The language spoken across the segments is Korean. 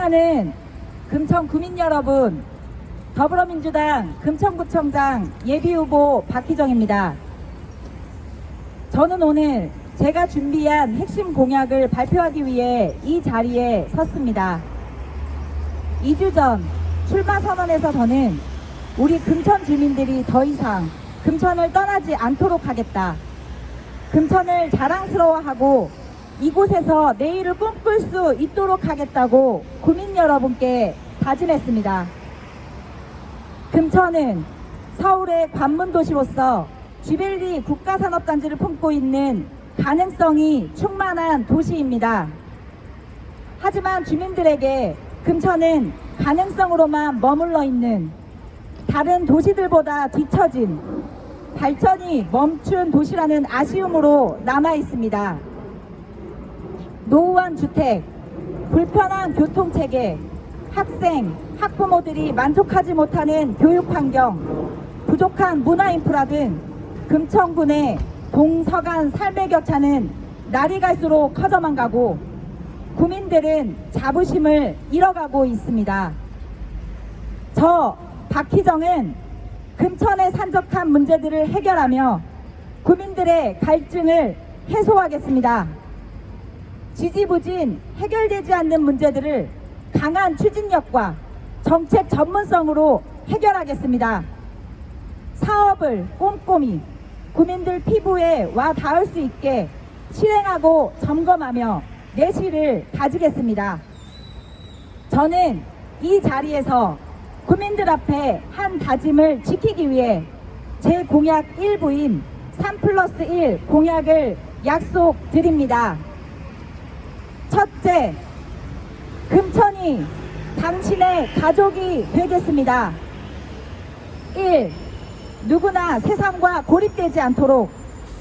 사랑하는 금천 구민 여러분, 더불어민주당 금천구청장 예비후보 박희정입니다. 저는 오늘 제가 준비한 핵심 공약을 발표하기 위해 이 자리에 섰습니다. 2주 전 출마 선언에서 저는 우리 금천 주민들이 더 이상 금천을 떠나지 않도록 하겠다. 금천을 자랑스러워하고 이곳에서 내일을 꿈꿀 수 있도록 하겠다고 구민 여러분께 다짐했습니다. 금천은 서울의 관문도시로서 쥐벨리 국가산업단지를 품고 있는 가능성이 충만한 도시입니다. 하지만 주민들에게 금천은 가능성으로만 머물러 있는 다른 도시들보다 뒤처진 발전이 멈춘 도시라는 아쉬움으로 남아 있습니다. 노후한 주택, 불편한 교통체계, 학생, 학부모들이 만족하지 못하는 교육환경, 부족한 문화인프라 등 금천군의 동서간 삶의 격차는 날이 갈수록 커져만 가고 구민들은 자부심을 잃어가고 있습니다. 저 박희정은 금천에 산적한 문제들을 해결하며 구민들의 갈증을 해소하겠습니다. 지지부진 해결되지 않는 문제들을 강한 추진력과 정책 전문성으로 해결하겠습니다. 사업을 꼼꼼히 구민들 피부에 와 닿을 수 있게 실행하고 점검하며 내실을 다지겠습니다. 저는 이 자리에서 구민들 앞에 한 다짐을 지키기 위해 제 공약 일부인 3+1 공약을 약속드립니다. 첫째, 금천이 당신의 가족이 되겠습니다. 1. 누구나 세상과 고립되지 않도록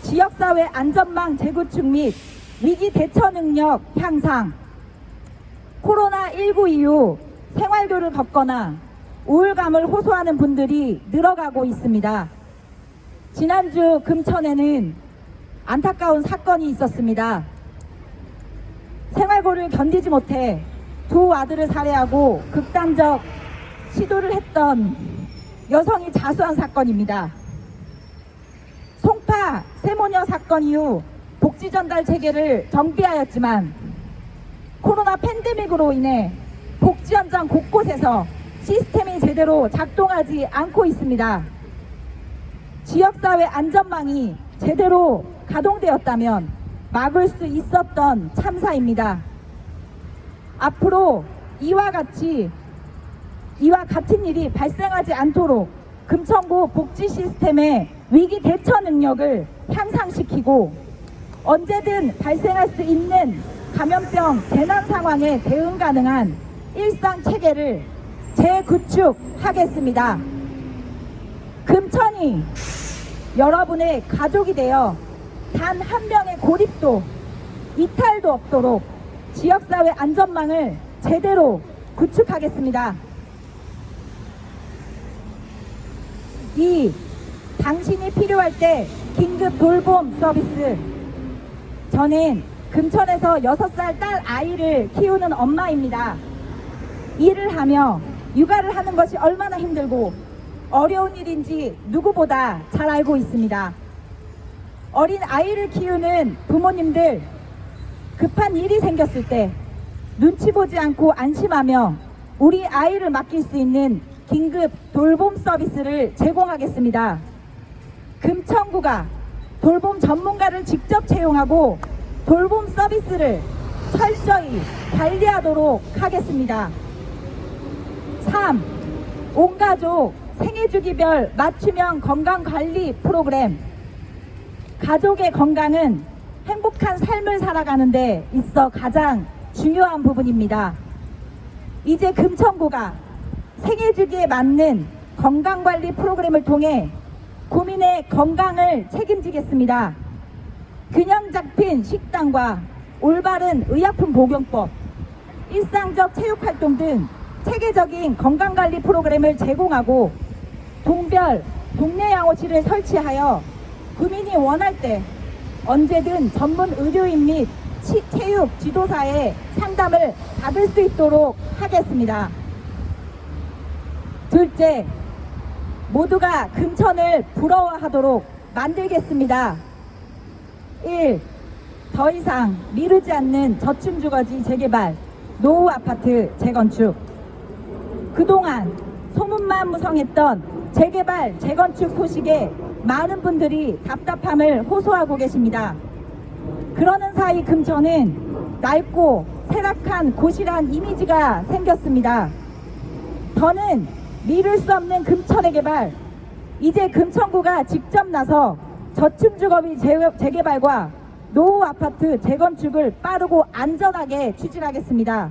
지역사회 안전망 재구축 및 위기 대처 능력 향상. 코로나19 이후 생활고를 겪거나 우울감을 호소하는 분들이 늘어가고 있습니다. 지난주 금천에는 안타까운 사건이 있었습니다. 생활고를 견디지 못해 두 아들을 살해하고 극단적 시도를 했던 여성이 자수한 사건입니다. 송파 세모녀 사건 이후 복지 전달 체계를 정비하였지만 코로나 팬데믹으로 인해 복지 현장 곳곳에서 시스템이 제대로 작동하지 않고 있습니다. 지역사회 안전망이 제대로 가동되었다면 막을 수 있었던 참사입니다. 앞으로 이와 같은 일이 발생하지 않도록 금천구 복지 시스템의 위기 대처 능력을 향상시키고 언제든 발생할 수 있는 감염병 재난 상황에 대응 가능한 일상 체계를 재구축하겠습니다. 금천이 여러분의 가족이 되어 단 한 명의 고립도 이탈도 없도록 지역사회 안전망을 제대로 구축하겠습니다. 2. 당신이 필요할 때 긴급 돌봄 서비스. 저는 금천에서 6살 딸 아이를 키우는 엄마입니다. 일을 하며 육아를 하는 것이 얼마나 힘들고 어려운 일인지 누구보다 잘 알고 있습니다. 어린 아이를 키우는 부모님들, 급한 일이 생겼을 때 눈치 보지 않고 안심하며 우리 아이를 맡길 수 있는 긴급 돌봄 서비스를 제공하겠습니다. 금천구가 돌봄 전문가를 직접 채용하고 돌봄 서비스를 철저히 관리하도록 하겠습니다. 3. 온가족 생애주기별 맞춤형 건강관리 프로그램. 가족의 건강은 행복한 삶을 살아가는 데 있어 가장 중요한 부분입니다. 이제 금천구가 생애주기에 맞는 건강관리 프로그램을 통해 구민의 건강을 책임지겠습니다. 균형 잡힌 식단과 올바른 의약품 복용법, 일상적 체육활동 등 체계적인 건강관리 프로그램을 제공하고 동별 동네 양호실을 설치하여 구민이 원할 때 언제든 전문 의료인 및 체육 지도사의 상담을 받을 수 있도록 하겠습니다. 둘째, 모두가 금천을 부러워하도록 만들겠습니다. 1. 더 이상 미루지 않는 저층주거지 재개발, 노후 아파트 재건축. 그동안 소문만 무성했던 재개발, 재건축 소식에 많은 분들이 답답함을 호소하고 계십니다. 그러는 사이 금천은 낡고 쇠락한 곳이란 이미지가 생겼습니다. 더는 미룰 수 없는 금천의 개발, 이제 금천구가 직접 나서 저층주거비 재개발과 노후 아파트 재건축을 빠르고 안전하게 추진하겠습니다.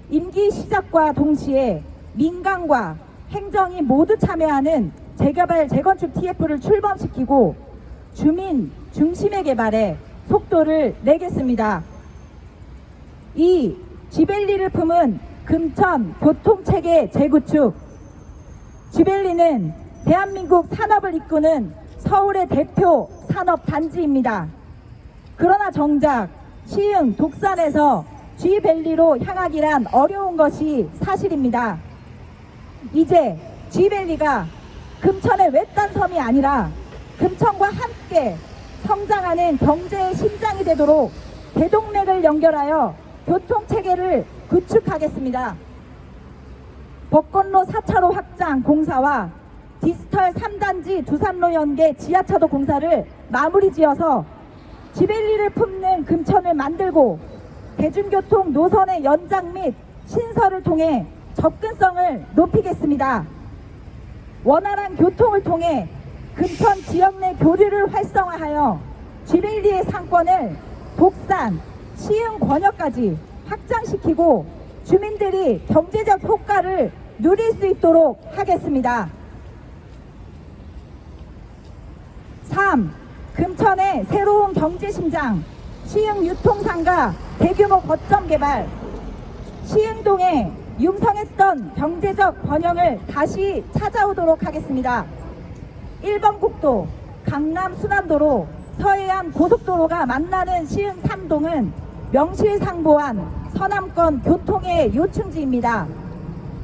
임기 시작과 동시에 민간과 행정이 모두 참여하는 재개발 재건축 TF를 출범시키고 주민 중심의 개발에 속도를 내겠습니다. 2. 쥐벨리를 품은 금천 교통체계 재구축. 쥐벨리는 대한민국 산업을 이끄는 서울의 대표 산업단지입니다. 그러나 정작 시흥 독산에서 쥐벨리로 향하기란 어려운 것이 사실입니다. 이제 쥐벨리가 금천의 외딴 섬이 아니라 금천과 함께 성장하는 경제의 심장이 되도록 대동맥을 연결하여 교통체계를 구축하겠습니다. 벚건로 4차로 확장 공사와 디지털 3단지 두산로 연계 지하차도 공사를 마무리 지어서 쥐벨리를 품는 금천을 만들고 대중교통 노선의 연장 및 신설을 통해 접근성을 높이겠습니다. 원활한 교통을 통해 금천 지역 내 교류를 활성화하여 쥐벨리의 상권을 독산, 시흥 권역까지 확장시키고 주민들이 경제적 효과를 누릴 수 있도록 하겠습니다. 3. 금천의 새로운 경제심장, 시흥 유통상가 대규모 거점 개발. 시흥동에 융성했던 경제적 번영을 다시 찾아오도록 하겠습니다. 1번 국도, 강남 순환도로, 서해안 고속도로가 만나는 시흥 3동은 명실상부한 서남권 교통의 요충지입니다.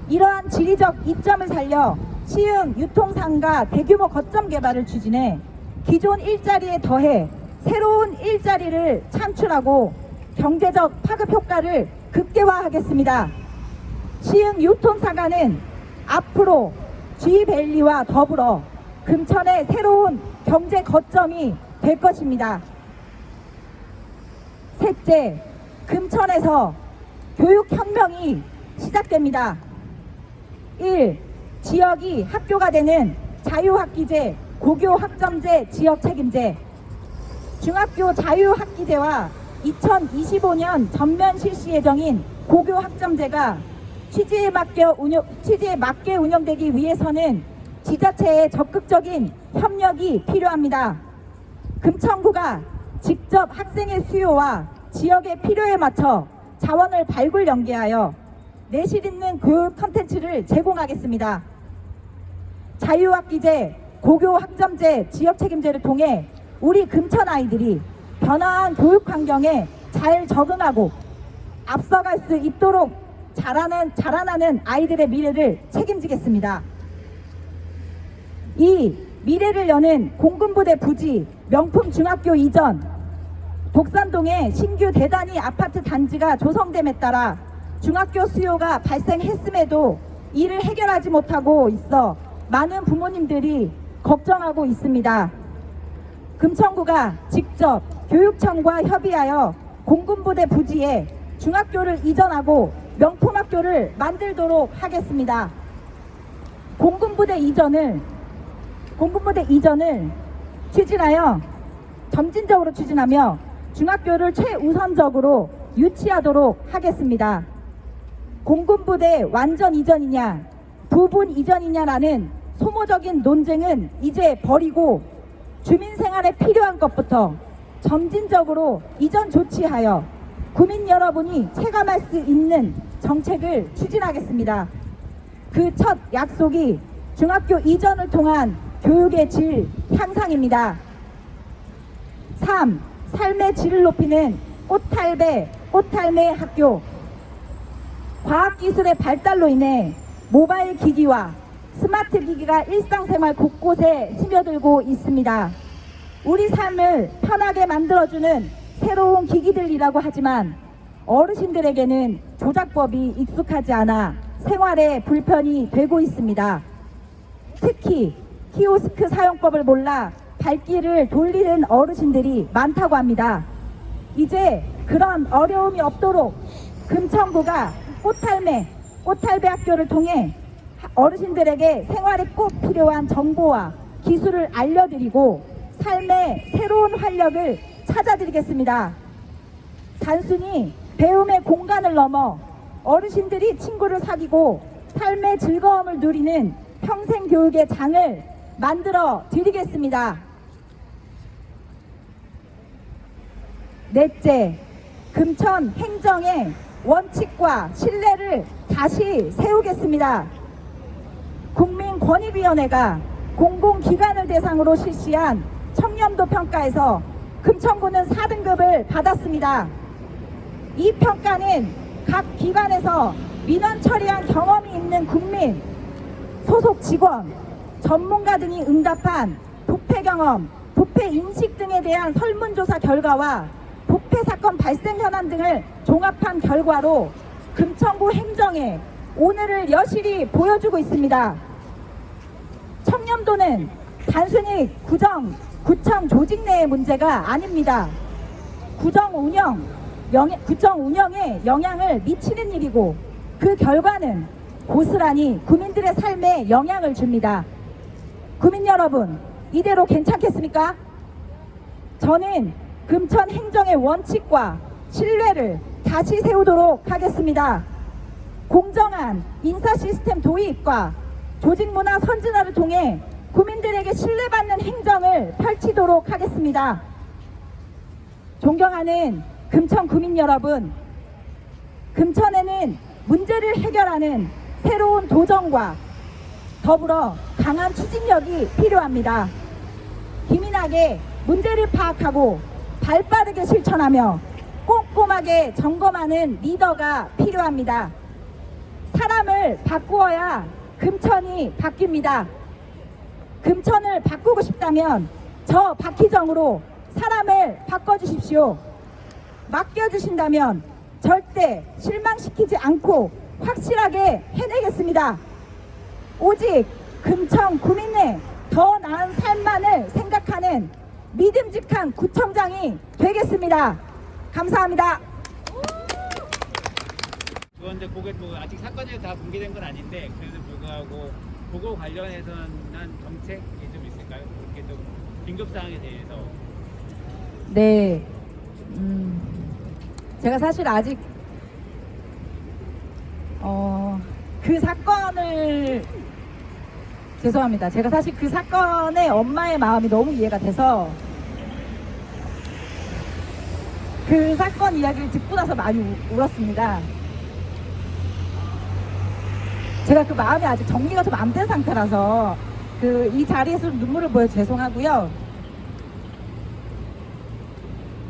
이러한 지리적 이점을 살려 시흥 유통상가 대규모 거점 개발을 추진해 기존 일자리에 더해 새로운 일자리를 창출하고 경제적 파급 효과를 극대화하겠습니다. 시흥 유통상가는 앞으로 쥐벨리와 더불어 금천의 새로운 경제 거점이 될 것입니다. 셋째, 금천에서 교육혁명이 시작됩니다. 1. 지역이 학교가 되는 자유학기제, 고교학점제, 지역책임제. 중학교 자유학기제와 2025년 전면 실시 예정인 고교학점제가 취지에 맞게 운영되기 위해서는 지자체의 적극적인 협력이 필요합니다. 금천구가 직접 학생의 수요와 지역의 필요에 맞춰 자원을 발굴 연계하여 내실 있는 교육 콘텐츠를 제공하겠습니다. 자유학기제, 고교학점제, 지역책임제를 통해 우리 금천 아이들이 변화한 교육 환경에 잘 적응하고 앞서갈 수 있도록 자라나는 아이들의 미래를 책임지겠습니다. 2. 미래를 여는 공군부대 부지 명품 중학교 이전. 독산동에 신규 대단위 아파트 단지가 조성됨에 따라 중학교 수요가 발생했음에도 이를 해결하지 못하고 있어 많은 부모님들이 걱정하고 있습니다. 금천구가 직접 교육청과 협의하여 공군부대 부지에 중학교를 이전하고 명품학교를 만들도록 하겠습니다. 공군부대 이전을 추진하여 점진적으로 추진하며 중학교를 최우선적으로 유치하도록 하겠습니다. 공군부대 완전 이전이냐 부분 이전이냐라는 소모적인 논쟁은 이제 버리고 주민생활에 필요한 것부터 점진적으로 이전 조치하여 구민 여러분이 체감할 수 있는 정책을 추진하겠습니다. 그 첫 약속이 중학교 이전을 통한 교육의 질 향상입니다. 3. 삶의 질을 높이는 꽃탈매 학교. 과학기술의 발달로 인해 모바일 기기와 스마트 기기가 일상생활 곳곳에 스며들고 있습니다. 우리 삶을 편하게 만들어주는 새로운 기기들이라고 하지만 어르신들에게는 조작법이 익숙하지 않아 생활에 불편이 되고 있습니다. 특히 키오스크 사용법을 몰라 발길을 돌리는 어르신들이 많다고 합니다. 이제 그런 어려움이 없도록 금천구가 꽃탈배 학교를 통해 어르신들에게 생활에 꼭 필요한 정보와 기술을 알려드리고 삶의 새로운 활력을 찾아드리겠습니다. 단순히 배움의 공간을 넘어 어르신들이 친구를 사귀고 삶의 즐거움을 누리는 평생교육의 장을 만들어 드리겠습니다. 넷째, 금천 행정의 원칙과 신뢰를 다시 세우겠습니다. 국민권익위원회가 공공기관을 대상으로 실시한 청렴도 평가에서 금천구는 4등급을 받았습니다. 이 평가는 각 기관에서 민원 처리한 경험이 있는 국민, 소속 직원, 전문가 등이 응답한 부패 경험, 부패 인식 등에 대한 설문조사 결과와 부패 사건 발생 현안 등을 종합한 결과로 금천구 행정에 오늘을 여실히 보여주고 있습니다. 청렴도는 단순히 구청 조직 내의 문제가 아닙니다. 구청 운영에 영향을 미치는 일이고 그 결과는 고스란히 국민들의 삶에 영향을 줍니다. 국민 여러분, 이대로 괜찮겠습니까? 저는 금천 행정의 원칙과 신뢰를 다시 세우도록 하겠습니다. 공정한 인사 시스템 도입과 조직 문화 선진화를 통해 국민들에게 신뢰받는 행정을 펼치도록 하겠습니다. 존경하는 금천 구민 여러분, 금천에는 문제를 해결하는 새로운 도전과 더불어 강한 추진력이 필요합니다. 기민하게 문제를 파악하고 발빠르게 실천하며 꼼꼼하게 점검하는 리더가 필요합니다. 사람을 바꾸어야 금천이 바뀝니다. 금천을 바꾸고 싶다면 저 박희정으로 사람을 바꿔주십시오. 맡겨주신다면 절대 실망시키지 않고 확실하게 해내겠습니다. 오직 금천 구민의 더 나은 삶만을 생각하는 믿음직한 구청장이 되겠습니다. 감사합니다. 그런데 그게 뭐 아직 사건이 다 공개된 건 아닌데 그래도 불구하고 그거 관련해서는 정책이 좀 있을까요? 이렇게 좀 긴급 사항에 대해서. 네, 제가 사실 아직 그 사건을 죄송합니다. 제가 사실 그 사건의 엄마의 마음이 너무 이해가 돼서 그 사건 이야기를 듣고 나서 많이 울었습니다. 제가 그 마음이 아직 정리가 좀 안 된 상태라서 이 자리에서 눈물을 보여 죄송하고요.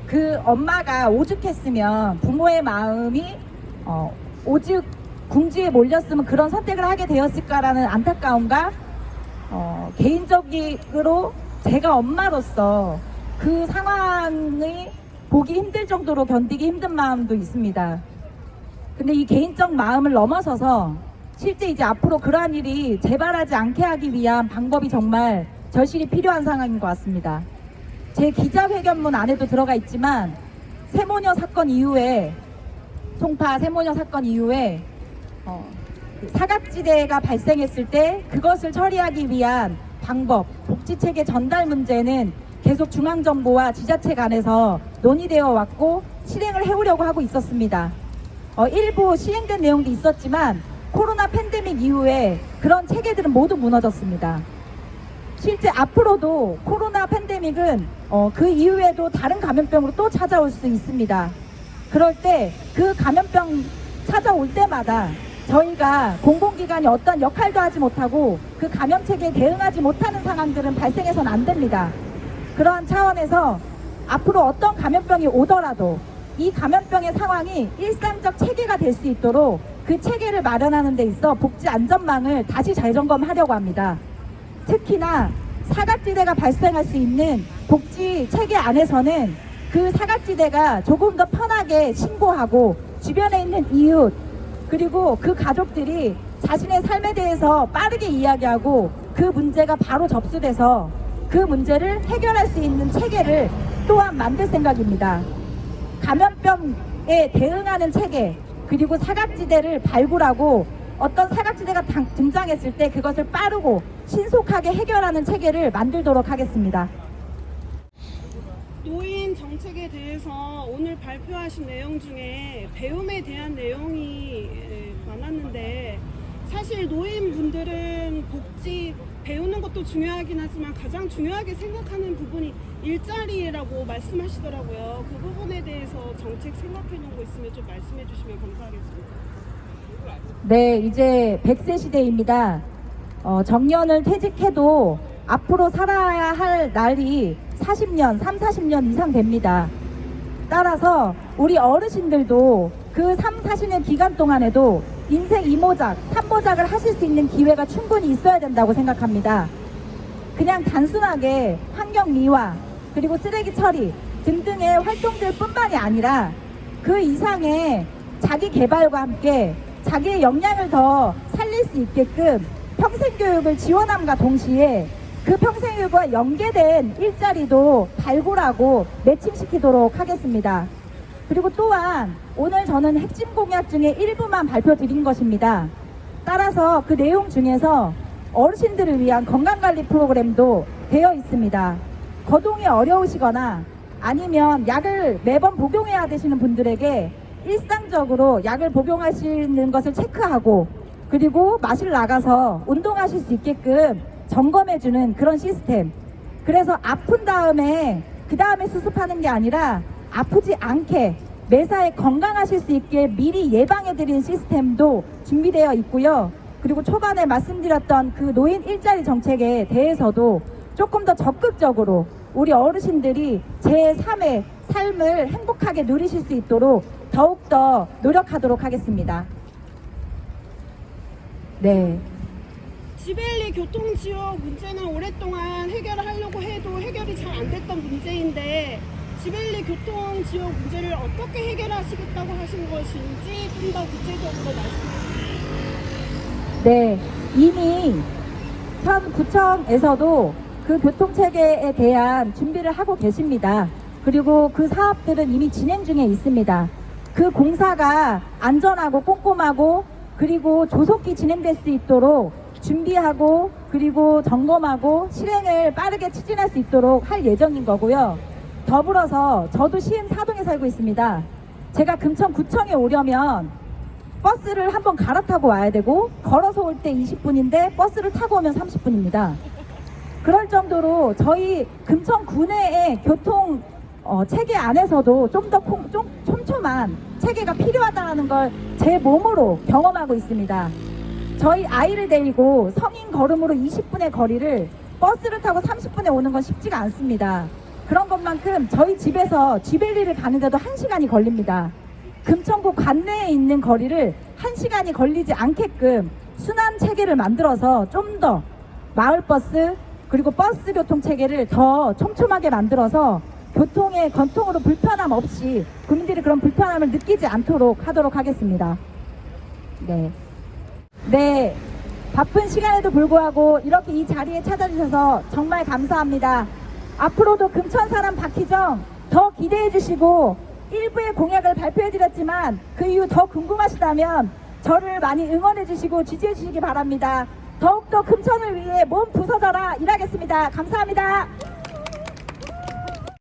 그 엄마가 오죽했으면 부모의 마음이 오직 궁지에 몰렸으면 그런 선택을 하게 되었을까라는 안타까움과 개인적으로 제가 엄마로서 그 상황이 보기 힘들 정도로 견디기 힘든 마음도 있습니다. 근데 이 개인적 마음을 넘어서서 실제 이제 앞으로 그러한 일이 재발하지 않게 하기 위한 방법이 정말 절실히 필요한 상황인 것 같습니다. 제 기자회견문 안에도 들어가 있지만 세모녀 사건 이후에 송파 세모녀 사건 이후에 사각지대가 발생했을 때 그것을 처리하기 위한 방법, 복지체계 전달 문제는 계속 중앙정부와 지자체 간에서 논의되어 왔고 실행을 해오려고 하고 있었습니다. 일부 시행된 내용도 있었지만 코로나 팬데믹 이후에 그런 체계들은 모두 무너졌습니다. 실제 앞으로도 코로나 팬데믹은 그 이후에도 다른 감염병으로 또 찾아올 수 있습니다. 그럴 때 그 감염병 찾아올 때마다 저희가 공공기관이 어떤 역할도 하지 못하고 그 감염체계에 대응하지 못하는 상황들은 발생해서는 안 됩니다. 그러한 차원에서 앞으로 어떤 감염병이 오더라도 이 감염병의 상황이 일상적 체계가 될 수 있도록 그 체계를 마련하는 데 있어 복지 안전망을 다시 재점검하려고 합니다. 특히나 사각지대가 발생할 수 있는 복지 체계 안에서는 그 사각지대가 조금 더 편하게 신고하고 주변에 있는 이웃 그리고 그 가족들이 자신의 삶에 대해서 빠르게 이야기하고 그 문제가 바로 접수돼서 그 문제를 해결할 수 있는 체계를 또한 만들 생각입니다. 감염병에 대응하는 체계 그리고 사각지대를 발굴하고 어떤 사각지대가 등장했을 때 그것을 빠르고 신속하게 해결하는 체계를 만들도록 하겠습니다. 노인 정책에 대해서 오늘 발표하신 내용 중에 배움에 대한 내용이 많았는데 사실 노인분들은 복지 배우는 것도 중요하긴 하지만 가장 중요하게 생각하는 부분이 일자리라고 말씀하시더라고요. 그 부분에 대해서 정책 생각해 놓은 거 있으면 좀 말씀해 주시면 감사하겠습니다. 네, 이제 100세 시대입니다. 정년을 퇴직해도 앞으로 살아야 할 날이 40년 이상 됩니다. 따라서 우리 어르신들도 그 40년 기간 동안에도 인생 2모작, 3모작을 하실 수 있는 기회가 충분히 있어야 된다고 생각합니다. 그냥 단순하게 환경 미화, 그리고 쓰레기 처리 등등의 활동들 뿐만이 아니라 그 이상의 자기 개발과 함께 자기의 역량을 더 살릴 수 있게끔 평생교육을 지원함과 동시에 그 평생교육과 연계된 일자리도 발굴하고 매칭시키도록 하겠습니다. 그리고 또한 오늘 저는 핵심 공약 중에 일부만 발표드린 것입니다. 따라서 그 내용 중에서 어르신들을 위한 건강관리 프로그램도 되어 있습니다. 거동이 어려우시거나 아니면 약을 매번 복용해야 되시는 분들에게 일상적으로 약을 복용하시는 것을 체크하고 그리고 마실 나가서 운동하실 수 있게끔 점검해주는 그런 시스템. 그래서 아픈 다음에 그 다음에 수습하는 게 아니라 아프지 않게 매사에 건강하실 수 있게 미리 예방해드리는 시스템도 준비되어 있고요. 그리고 초반에 말씀드렸던 그 노인 일자리 정책에 대해서도 조금 더 적극적으로 우리 어르신들이 제3의 삶을 행복하게 누리실 수 있도록 더욱더 노력하도록 하겠습니다. 네. 지벨리 교통지역 문제는 오랫동안 해결하려고 해도 해결이 잘 안 됐던 문제인데 지벨리 교통지역 문제를 어떻게 해결하시겠다고 하신 것인지 좀 더 구체적으로 말씀해 주세요. 네, 이미 현 구청에서도 그 교통체계에 대한 준비를 하고 계십니다. 그리고 그 사업들은 이미 진행 중에 있습니다. 그 공사가 안전하고 꼼꼼하고 그리고 조속히 진행될 수 있도록 준비하고 그리고 점검하고 실행을 빠르게 추진할 수 있도록 할 예정인 거고요. 더불어서 저도 시흥 사동에 살고 있습니다. 제가 금천구청에 오려면 버스를 한번 갈아타고 와야 되고 걸어서 올 때 20분인데 버스를 타고 오면 30분입니다. 그럴 정도로 저희 금천구 내의 교통 체계 안에서도 좀 더 촘촘한 체계가 필요하다는 걸 제 몸으로 경험하고 있습니다. 저희 아이를 데리고 성인 걸음으로 20분의 거리를 버스를 타고 30분에 오는 건 쉽지가 않습니다. 그런 것만큼 저희 집에서 지벨리를 가는데도 1시간이 걸립니다. 금천구 관내에 있는 거리를 1시간이 걸리지 않게끔 순환 체계를 만들어서 좀 더 마을버스 그리고 버스 교통 체계를 더 촘촘하게 만들어서 교통으로 불편함 없이 국민들이 그런 불편함을 느끼지 않도록 하도록 하겠습니다. 네, 바쁜 시간에도 불구하고 이렇게 이 자리에 찾아주셔서 정말 감사합니다. 앞으로도 금천사람 박희정 더 기대해 주시고 일부의 공약을 발표해 드렸지만 그 이후 더 궁금하시다면 저를 많이 응원해 주시고 지지해 주시기 바랍니다. 더욱더 금천을 위해 몸 부서져라 일하겠습니다. 감사합니다.